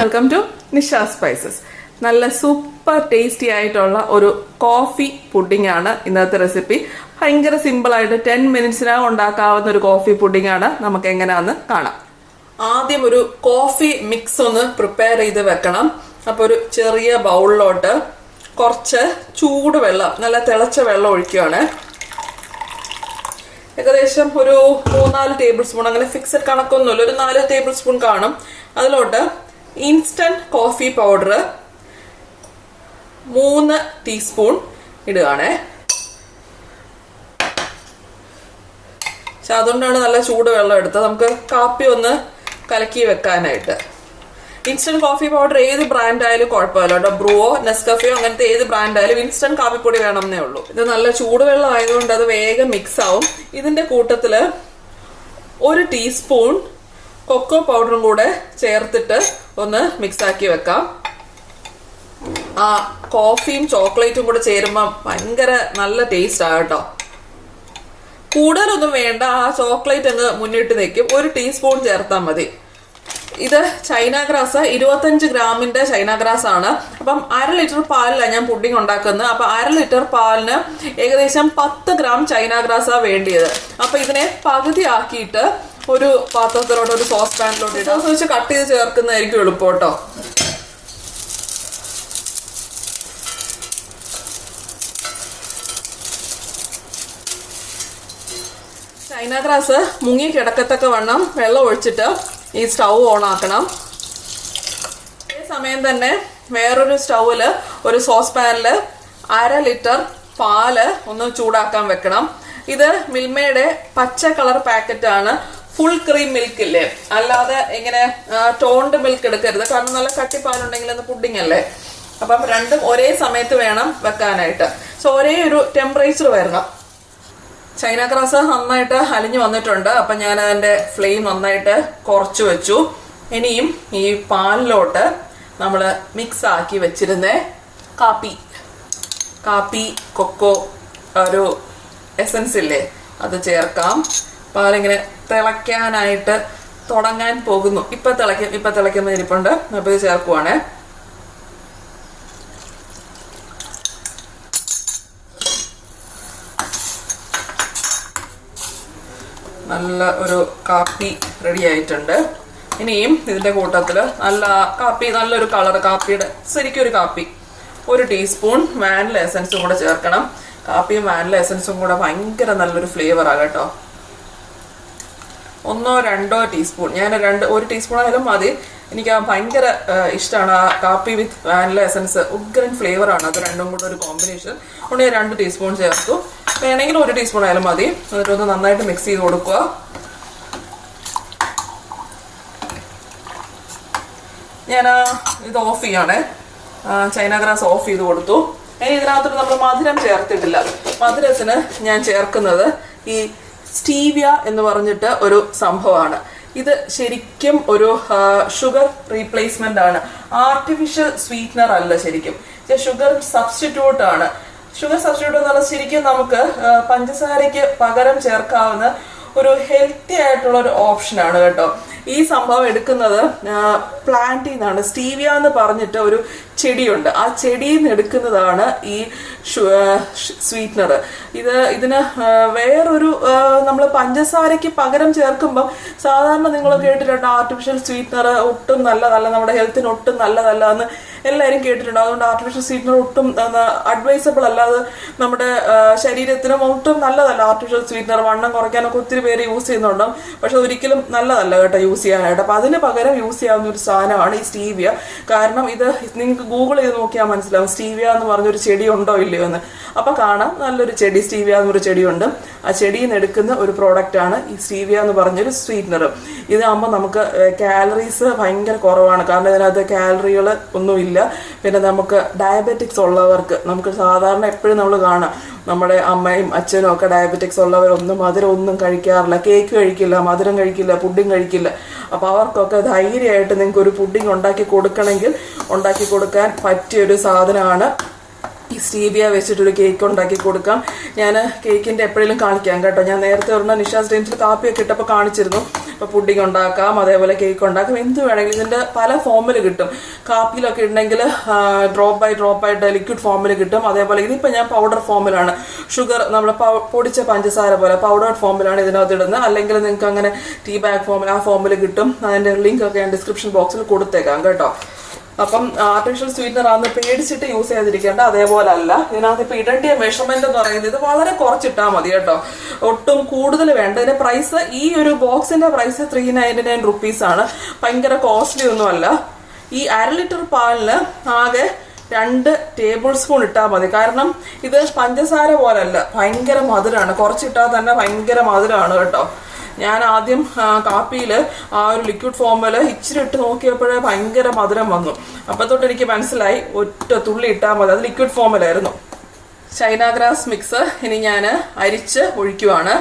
Welcome to Nisha spices. നല്ല super tasty ആയിട്ടുള്ള ഒരു കോഫി പുഡിംഗ് ആണ് ഇന്നത്തെ റെസിപ്പി. ഭയങ്കര സിമ്പിൾ ആയിട്ട് 10 മിനിറ്റ്സിനകം ഉണ്ടാക്കാവുന്ന ഒരു കോഫി പുഡിംഗ് ആണ്. നമുക്ക് എങ്ങനെയാന്ന് കാണാം. ആദ്യം ഒരു കോഫി മിക്സ് ഒന്ന് പ്രിപ്പയർ ചെയ്ത് വെക്കണം. അപ്പോൾ ഒരു ചെറിയ ബൗളിലോട്ട് കുറച്ച് ചൂടുവെള്ളം, നല്ല തിളച്ച വെള്ളം ഒഴിക്കുകയാണ്. ഏകദേശം ഒരു 3-4 ടേബിൾ സ്പൂൺ, അങ്ങനെ ഫിക്സഡ് കണക്കൊന്നുമില്ല, ഒരു 4 ടേബിൾ സ്പൂൺ കാണും. അതിലോട്ട് ഇൻസ്റ്റന്റ് കോഫി പൗഡർ 3 ടീസ്പൂൺ ഇടുകയാണേ. പക്ഷെ അതുകൊണ്ടാണ് നല്ല ചൂടുവെള്ളം എടുത്തത്, നമുക്ക് കാപ്പി ഒന്ന് കലക്കി വെക്കാനായിട്ട്. ഇൻസ്റ്റന്റ് കോഫി പൗഡർ ഏത് ബ്രാൻഡ് ആയാലും കുഴപ്പമില്ല കേട്ടോ. ബ്രൂവോ നെസ്കഫയോ അങ്ങനത്തെ ഏത് ബ്രാൻഡ് ആയാലും ഇൻസ്റ്റന്റ് കാപ്പിപ്പൊടി വേണമെന്നേ ഉള്ളൂ. ഇത് നല്ല ചൂടുവെള്ളം ആയതുകൊണ്ട് അത് വേഗം മിക്സ് ആവും. ഇതിന്റെ കൂട്ടത്തില് 1 ടീസ്പൂൺ കൊക്കോ പൗഡറും കൂടെ ചേർത്തിട്ട് ഒന്ന് മിക്സ് ആക്കി വെക്കാം. ആ കോഫിയും ചോക്ലേറ്റും കൂടെ ചേരുമ്പോൾ ഭയങ്കര നല്ല ടേസ്റ്റ് ആണ് കേട്ടോ. കൂടുതലൊന്നും വേണ്ട, ആ ചോക്ലേറ്റ് അങ്ങ് മുന്നിട്ട് നിൽക്കും. 1 ടീസ്പൂൺ ചേർത്താൽ മതി. ഇത് ചൈന ഗ്രാസ് 25 ഗ്രാമിന്റെ ചൈന ഗ്രാസ് ആണ്. അപ്പം 1/2 ലിറ്റർ പാലിലാണ് ഞാൻ പുഡിംഗ് ഉണ്ടാക്കുന്നത്. അപ്പൊ 1/2 ലിറ്റർ പാലിന് ഏകദേശം 10 ഗ്രാം ചൈന ഗ്രാസാണ് വേണ്ടിയത്. അപ്പൊ ഇതിനെ പകുതി ആക്കിയിട്ട് ഒരു പാത്രത്തിലോട്ട്, ഒരു സോസ് പാനിലോട്ട് ഇടാം. വെച്ച് കട്ട് ചെയ്ത് ചേർക്കുന്നതായിരിക്കും എളുപ്പം കേട്ടോ. ചൈന ഗ്രാസ് മുങ്ങി കിടക്കത്തക്ക വണ്ണം വെള്ളം ഒഴിച്ചിട്ട് ഈ സ്റ്റൗ ഓൺ ആക്കണം. അതേ സമയം തന്നെ വേറൊരു സ്റ്റൗവില്, ഒരു സോസ് പാനില് 1/2 ലിറ്റർ പാല് ഒന്ന് ചൂടാക്കാൻ വെക്കണം. ഇത് മിൽമയുടെ പച്ച കളർ പാക്കറ്റ് ആണ്. ഫുൾ ക്രീം മിൽക്ക് ഇല്ലേ, അല്ലാതെ ഇങ്ങനെ ടോൺഡ് മിൽക്ക് എടുക്കരുത്, കാരണം നല്ല കട്ടിപ്പാലുണ്ടെങ്കിൽ അത് പുഡിംഗ് അല്ലേ. അപ്പം രണ്ടും ഒരേ സമയത്ത് വേണം വെക്കാനായിട്ട്. സോ ഒരേ ഒരു ടെമ്പറേച്ചർ വരണം. ചൈന ഗ്രാസ് നന്നായിട്ട് അലിഞ്ഞു വന്നിട്ടുണ്ട്. അപ്പം ഞാൻ അതിൻ്റെ ഫ്ലെയിം നന്നായിട്ട് കുറച്ച് വെച്ചു. ഇനിയും ഈ പാലിലോട്ട് നമ്മൾ മിക്സ് ആക്കി വെച്ചിരുന്ന കാപ്പി കൊക്കോ ഒരു എസൻസ് ഇല്ലേ, അത് ചേർക്കാം. പാലിങ്ങനെ തിളയ്ക്കാനായിട്ട് തുടങ്ങാൻ പോകുന്നു. ഇപ്പം തിളയ്ക്കുന്ന ഇരിപ്പുണ്ട്. അപ്പോൾ ഇത് ചേർക്കുവാണേ. നല്ല ഒരു കാപ്പി റെഡി ആയിട്ടുണ്ട്. ഇനിയും ഇതിൻ്റെ കൂട്ടത്തിൽ നല്ലൊരു കളർ, കാപ്പിയുടെ ശരിക്കും ഒരു കാപ്പി, 1 ടീസ്പൂൺ വാനില എസൻസും കൂടെ ചേർക്കണം. കാപ്പിയും വാനില എസൻസും കൂടെ ഭയങ്കര നല്ലൊരു ഫ്ലേവറാണ് കേട്ടോ. 1-2 ടീസ്പൂൺ, ഞാൻ 1 ടീസ്പൂൺ ആയാലും മതി. എനിക്ക് ഭയങ്കര ഇഷ്ടമാണ് ആ കാപ്പി വിത്ത് വാനില എസൻസ്. ഉഗ്രൻ ഫ്ലേവറാണ് അത്, രണ്ടും കൂടെ ഒരു കോമ്പിനേഷൻ. അതുകൊണ്ട് ഞാൻ 2 ടീസ്പൂൺ ചേർത്തു. വേണമെങ്കിൽ 1 ടീസ്പൂൺ ആയാലും മതി. എന്നിട്ടൊന്ന് നന്നായിട്ട് മിക്സ് ചെയ്ത് കൊടുക്കുക. ഞാൻ ഇത് ഓഫ് ചെയ്യണേ. ചൈന ഗ്രാസ് ഓഫ് ചെയ്ത് കൊടുത്തു. ഇനി ഇതിനകത്തോട്ട് നമ്മൾ മധുരം ചേർത്തിട്ടില്ല. മധുരത്തിന് ഞാൻ ചേർക്കുന്നത് ഈ സ്റ്റീവിയ എന്ന് പറഞ്ഞിട്ട് ഒരു സംഭവമാണ്. ഇത് ശരിക്കും ഒരു ഷുഗർ റീപ്ലേസ്മെന്റ് ആണ്, ആർട്ടിഫിഷ്യൽ സ്വീറ്റ്നർ അല്ല. ശരിക്കും ഷുഗർ സബ്സ്റ്റിറ്റ്യൂട്ട് ആണ്. ഷുഗർ സബ്സ്റ്റിറ്റ്യൂട്ട് എന്ന് പറഞ്ഞാൽ ശരിക്കും നമുക്ക് പഞ്ചസാരയ്ക്ക് പകരം ചേർക്കാവുന്ന ഒരു ഹെൽത്തി ആയിട്ടുള്ള ഒരു ഓപ്ഷനാണ് കേട്ടോ. ഈ സംഭവം എടുക്കുന്നത് പ്ലാന്റിൽ നിന്നാണ്. സ്റ്റീവിയ എന്ന് പറഞ്ഞിട്ട് ഒരു ചെടിയുണ്ട്, ആ ചെടിയിൽ നിന്ന് എടുക്കുന്നതാണ് ഈ സ്വീറ്റ്നർ. ഇതിന് വേറൊരു നമ്മൾ പഞ്ചസാരയ്ക്ക് പകരം ചേർക്കുമ്പം സാധാരണ നിങ്ങൾ കേട്ടിട്ടുണ്ട് ആർട്ടിഫിഷ്യൽ സ്വീറ്റ്നർ ഒട്ടും നല്ലതല്ല, നമ്മുടെ ഹെൽത്തിന് ഒട്ടും നല്ലതല്ല എന്ന് എല്ലാവരും കേട്ടിട്ടുണ്ട്. അതുകൊണ്ട് ആർട്ടിഫിഷ്യൽ സ്വീറ്റ്നർ ഒട്ടും അഡ്വൈസബിൾ അല്ല, അത് നമ്മുടെ ശരീരത്തിനും ഒട്ടും നല്ലതല്ല. ആർട്ടിഫിഷ്യൽ സ്വീറ്റ്നർ വണ്ണം കുറയ്ക്കാനൊക്കെ ഒത്തിരി പേര് യൂസ് ചെയ്യുന്നുണ്ടാവും, പക്ഷെ ഒരിക്കലും നല്ലതല്ല കേട്ടോ യൂസ് ചെയ്യാനായിട്ട്. അപ്പം അതിന് പകരം യൂസ് ചെയ്യാവുന്ന ഒരു സാധനമാണ് ഈ സ്റ്റീവിയ. കാരണം ഇത് നിങ്ങൾക്ക് ഗൂഗിൾ ചെയ്ത് നോക്കിയാൽ മനസ്സിലാവും സ്റ്റീവിയ എന്ന് പറഞ്ഞൊരു ചെടി ഉണ്ടോ ഇല്ലയോ എന്ന്. അപ്പം കാണാം നല്ലൊരു ചെടി, സ്റ്റീവിയ എന്നൊരു ചെടിയുണ്ട്. ആ ചെടിയിൽ നിന്ന് എടുക്കുന്ന ഒരു പ്രോഡക്റ്റാണ് ഈ സ്റ്റീവിയ എന്ന് പറഞ്ഞൊരു സ്വീറ്റ്നർ. ഇതാകുമ്പോൾ നമുക്ക് കാലറീസ് ഭയങ്കര കുറവാണ്, കാരണം ഇതിനകത്ത് കാലറികൾ ഒന്നുമില്ല. പിന്നെ നമുക്ക് ഡയബറ്റിക്സ് ഉള്ളവർക്ക്, നമുക്ക് സാധാരണ എപ്പോഴും നമ്മൾ കാണാം നമ്മുടെ അമ്മയും അച്ഛനും ഒക്കെ ഡയബറ്റിക്സ് ഉള്ളവരൊന്നും മധുരം ഒന്നും കഴിക്കാറില്ല, കേക്ക് കഴിക്കില്ല, മധുരം കഴിക്കില്ല, പുഡിംഗ് കഴിക്കില്ല. അപ്പോൾ അവർക്കൊക്കെ ധൈര്യമായിട്ട് നിങ്ങൾക്ക് ഒരു പുഡിംഗ് ഉണ്ടാക്കി കൊടുക്കണമെങ്കിൽ ഉണ്ടാക്കി കൊടുക്കാൻ പറ്റിയൊരു സാധനമാണ് ഈ സ്റ്റീവിയ വെച്ചിട്ടൊരു കേക്ക് ഉണ്ടാക്കി കൊടുക്കാം. ഞാൻ കേക്കിൻ്റെ എപ്പോഴെങ്കിലും കാണിക്കാം കേട്ടോ. ഞാൻ നേരത്തെ ഒരെണ്ണം നിഷാസ് ഡ്രീംസിൽ കാപ്പിയൊക്കെ ഇട്ടപ്പോൾ കാണിച്ചിരുന്നു. ഇപ്പോൾ പുഡിംഗ് ഉണ്ടാക്കാം, അതേപോലെ കേക്ക് ഉണ്ടാക്കാം, എന്ത് വേണമെങ്കിലും ഇതിൻ്റെ പല ഫോമിൽ കിട്ടും. കാപ്പിയിലൊക്കെ ഉണ്ടെങ്കിൽ ഡ്രോപ്പ് ആയിട്ട് ലിക്വിഡ് ഫോമിൽ കിട്ടും. അതേപോലെ ഇതിപ്പോൾ ഞാൻ പൗഡർ ഫോമിലാണ്, ഷുഗർ നമ്മൾ പൊടിച്ച പഞ്ചസാര പോലെ പൗഡർ ഫോമിലാണ് ഇതിനകത്ത് ഇടുന്നത്. അല്ലെങ്കിൽ നിങ്ങൾക്ക് അങ്ങനെ ടീ ബാഗ് ഫോമിൽ ആ ഫോമിൽ കിട്ടും. അതിൻ്റെ ലിങ്ക് ഒക്കെ ഞാൻ ഡിസ്ക്രിപ്ഷൻ ബോക്സിൽ കൊടുത്തേക്കാം കേട്ടോ. അപ്പം ആർട്ടിഫിഷ്യൽ സ്വീറ്റ്നർ ആണെന്ന് പേടിച്ചിട്ട് യൂസ് ചെയ്തിരിക്കേണ്ട, അതേപോലെ അല്ല. ഇതിനകത്ത് ഇപ്പം ഇടേണ്ട മെഷർമെന്റ് എന്ന് പറയുന്നത് ഇത് വളരെ കുറച്ചിട്ടാൽ മതി കേട്ടോ, ഒട്ടും കൂടുതൽ വേണ്ട. ഇതിന്റെ പ്രൈസ്, ഈ ഒരു ബോക്സിന്റെ പ്രൈസ് 399 റുപ്പീസാണ്. ഭയങ്കര കോസ്റ്റ്ലി ഒന്നുമല്ല. ഈ 1/2 ലിറ്റർ പാലിന് ആകെ 2 ടേബിൾ സ്പൂൺ ഇട്ടാൽ മതി. കാരണം ഇത് പഞ്ചസാര പോലല്ല, ഭയങ്കര മധുരമാണ്. കുറച്ചിട്ടാൽ തന്നെ ഭയങ്കര മധുരമാണ് കേട്ടോ. ഞാൻ ആദ്യം കാപ്പിയിൽ ആ ഒരു ലിക്വിഡ് ഫോമിൽ ഇച്ചിരി ഇട്ട് നോക്കിയപ്പോഴേ ഭയങ്കര മധുരം വന്നു. അപ്പം തൊട്ട് എനിക്ക് മനസ്സിലായി ഒറ്റ തുള്ളി ഇട്ടാൽ മതി. അത് ലിക്വിഡ് ഫോമിലായിരുന്നു. ചൈന ഗ്രാസ് മിക്സ് ഇനി ഞാൻ അരിച്ച് ഒഴിക്കുവാണ്.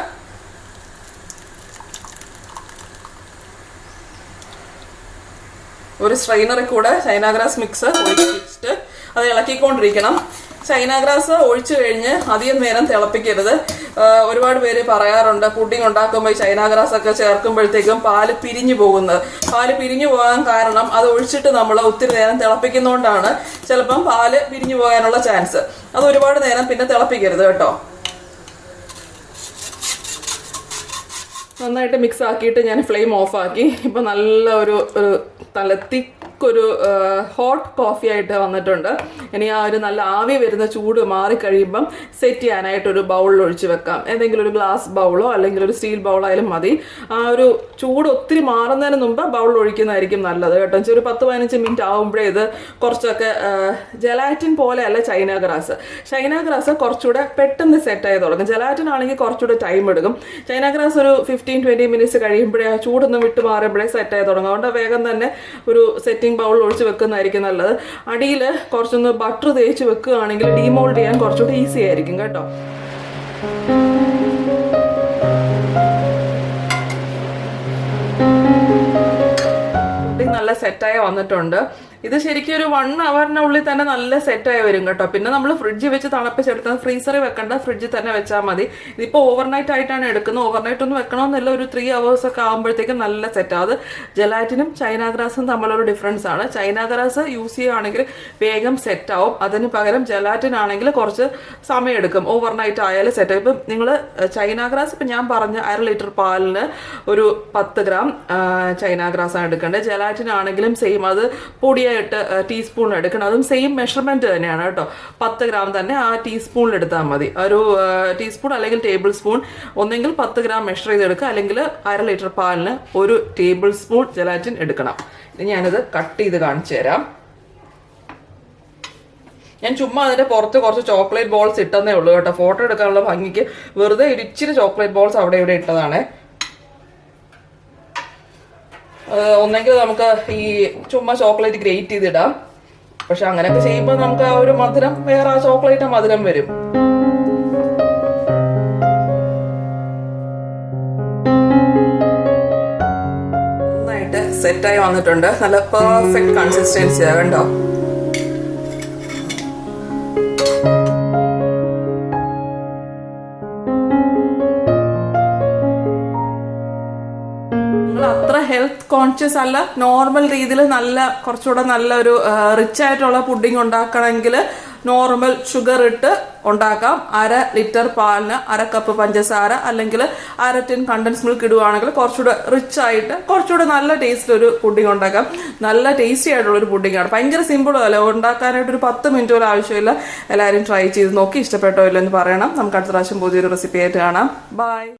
ഒരു സ്ട്രെയിനറിൽ കൂടെ ചൈന ഗ്രാസ് മിക്സ് ഒഴിച്ചിട്ട് അത് ഇളക്കിക്കൊണ്ടിരിക്കണം. ചൈന ഗ്രാസ് ഒഴിച്ചു കഴിഞ്ഞ് അധികം നേരം തിളപ്പിക്കരുത്. ഒരുപാട് പേര് പറയാറുണ്ട് പുഡിംഗ് ഉണ്ടാക്കുമ്പോൾ ചൈന ഗ്രാസ് ഒക്കെ ചേർക്കുമ്പോഴത്തേക്കും പാല് പിരിഞ്ഞു പോകുന്നത്. പാല് പിരിഞ്ഞു പോകാൻ കാരണം അത് ഒഴിച്ചിട്ട് നമ്മൾ ഒത്തിരി നേരം തിളപ്പിക്കുന്നതുകൊണ്ടാണ് ചിലപ്പം പാല് പിരിഞ്ഞു പോകാനുള്ള ചാൻസ്. അത് ഒരുപാട് നേരം പിന്നെ തിളപ്പിക്കരുത് കേട്ടോ. നന്നായിട്ട് മിക്സ് ആക്കിയിട്ട് ഞാൻ ഫ്ലെയിം ഓഫ് ആക്കി. ഇപ്പം നല്ല ഒരു നല്ല തിക്കൊരു ഹോട്ട് കോഫി ആയിട്ട് വന്നിട്ടുണ്ട്. ഇനി ആ ഒരു നല്ല ആവി വരുന്ന ചൂട് മാറിക്കഴിയുമ്പം സെറ്റ് ചെയ്യാനായിട്ടൊരു ബൗളിൽ ഒഴിച്ച് വെക്കാം. ഏതെങ്കിലും ഒരു ഗ്ലാസ് ബൗളോ അല്ലെങ്കിൽ ഒരു സ്റ്റീൽ ബൗളായാലും മതി. ആ ഒരു ചൂട് ഒത്തിരി മാറുന്നതിന് മുമ്പ് ബൗളിൽ ഒഴിക്കുന്നതായിരിക്കും നല്ലത് കേട്ടോ. ഒരു 10-15 മിനിറ്റ് ആകുമ്പോഴേ ഇത് കുറച്ചൊക്കെ ജലാറ്റിൻ പോലെയല്ല ചൈന ഗ്രാസ്. ചൈന ഗ്രാസ് കുറച്ചുകൂടെ പെട്ടെന്ന് സെറ്റായി തുടങ്ങും. ജലാറ്റിൻ ആണെങ്കിൽ കുറച്ചുകൂടെ ടൈം എടുക്കും. ചൈന ഗ്രാസ് ഒരു 15-20 മിനിറ്റ്സ് കഴിയുമ്പോഴേ ആ ചൂടൊന്ന് വിട്ട് മാറുമ്പോഴേ സെറ്റായി തുടങ്ങും. അതുകൊണ്ട് വേഗം തന്നെ ഒരു സെറ്റിംഗ് ബൗളിൽ ഒഴിച്ച് വെക്കുന്നതായിരിക്കും നല്ലത്. അടിയിൽ കുറച്ചൊന്ന് ബട്ടർ തേച്ച് വെക്കുകയാണെങ്കിൽ ഡീമോൾഡ് ചെയ്യാൻ കുറച്ചുകൂടി ഈസി ആയിരിക്കും കേട്ടോ. നല്ല സെറ്റായി വന്നിട്ടുണ്ട്. ഇത് ശരിക്കും ഒരു 1 അവറിനുള്ളിൽ തന്നെ നല്ല സെറ്റായി വരും കേട്ടോ. പിന്നെ നമ്മൾ ഫ്രിഡ്ജിൽ വെച്ച് തണുപ്പിച്ചെടുത്താൽ ഫ്രീസറിൽ വെക്കേണ്ട, ഫ്രിഡ്ജിൽ തന്നെ വെച്ചാൽ മതി. ഇതിപ്പോൾ ഓവർനൈറ്റ് ആയിട്ടാണ് എടുക്കുന്നത്. ഓവർനൈറ്റ് ഒന്നും വെക്കണമെന്നില്ല, ഒരു 3 hours ഒക്കെ ആകുമ്പോഴത്തേക്കും നല്ല സെറ്റാണ്. അത് ജലാറ്റിനും ചൈന ഗ്രാസും തമ്മിലൊരു ഡിഫറൻസ് ആണ്. ചൈന ഗ്രാസ് യൂസ് ചെയ്യുകയാണെങ്കിൽ വേഗം സെറ്റാവും. അതിന് പകരം ജലാറ്റിൻ ആണെങ്കിൽ കുറച്ച് സമയം എടുക്കും. ഓവർനൈറ്റ് ആയാലും സെറ്റാവും. ഇപ്പം നിങ്ങൾ ചൈന ഗ്രാസ്, ഇപ്പം ഞാൻ പറഞ്ഞ 1/2 ലിറ്റർ പാലിന് ഒരു 10 ഗ്രാം ചൈന ഗ്രാസാണ് എടുക്കേണ്ടത്. ജലാറ്റിൻ ആണെങ്കിലും സെയിം, അത് പൊടിയായിട്ട് ടീസ്പൂൺ എടുക്കണം. അതും സെയിം മെഷർമെന്റ് തന്നെയാണ് കേട്ടോ. 10 ഗ്രാം തന്നെ ആ ടീസ്പൂണിൽ എടുത്താൽ മതി. ഒരു ടീസ്പൂൺ അല്ലെങ്കിൽ ടേബിൾ സ്പൂൺ, ഒന്നെങ്കിൽ 10 ഗ്രാം മെഷർ ചെയ്തെടുക്കുക, അല്ലെങ്കിൽ 1/2 ലിറ്റർ പാലിന് 1 ടേബിൾ സ്പൂൺ ജലാറ്റിൻ എടുക്കണം. ഇനി ഞാനിത് കട്ട് ചെയ്ത് കാണിച്ചു തരാം. ഞാൻ ചുമ്മാ അതിൻ്റെ പുറത്ത് കുറച്ച് ചോക്ലേറ്റ് ബോൾസ് ഇട്ടെന്നേ ഉള്ളൂ കേട്ടോ. ഫോട്ടോ എടുക്കാനുള്ള ഭംഗിക്ക് വെറുതെ ഇച്ചിരി ചോക്ലേറ്റ് ബോൾസ് അവിടെ ഇവിടെ ഇട്ടതാണ്. ഒന്നെങ്കിൽ നമുക്ക് ഈ ചുമ്മാ ചോക്ലേറ്റ് ഗ്രേറ്റ് ചെയ്തിടാം. പക്ഷെ അങ്ങനെയൊക്കെ ചെയ്യുമ്പോൾ നമുക്ക് ആ ഒരു മധുരം വേറെ, ആ ചോക്ലേറ്റ് മധുരം വരും. നന്നായിട്ട് സെറ്റായി വന്നിട്ടുണ്ട്. നല്ല പെർഫെക്റ്റ് കൺസിസ്റ്റൻസി കണ്ടോ. അത്ര ഹെൽത്ത് കോൺഷ്യസ് അല്ല, നോർമൽ രീതിയിൽ നല്ല കുറച്ചുകൂടെ നല്ലൊരു റിച്ച് ആയിട്ടുള്ള പുഡിംഗ് ഉണ്ടാക്കണമെങ്കിൽ നോർമൽ ഷുഗർ ഇട്ട് ഉണ്ടാക്കാം. 1/2 ലിറ്റർ പാലിന് 1/2 കപ്പ് പഞ്ചസാര അല്ലെങ്കിൽ 1/2 ടിൻ കണ്ടൻസ് മിൽക്ക് ഇടുവാണെങ്കിൽ കുറച്ചുകൂടെ റിച്ച് ആയിട്ട് കുറച്ചുകൂടെ നല്ല ടേസ്റ്റിൽ ഒരു പുഡിംഗ് ഉണ്ടാക്കാം. നല്ല ടേസ്റ്റി ആയിട്ടുള്ളൊരു പുഡിംഗാണ്. ഭയങ്കര സിമ്പിളും അല്ല, ഉണ്ടാക്കാനായിട്ട് ഒരു 10 മിനിറ്റ് പോലും ആവശ്യമില്ല. എല്ലാവരും ട്രൈ ചെയ്ത് നോക്കി ഇഷ്ടപ്പെട്ടോ ഇല്ലെന്ന് പറയണം. നമുക്ക് അടുത്ത പ്രാവശ്യം പുതിയൊരു റെസിപ്പി ആയിട്ട് കാണാം. ബൈ.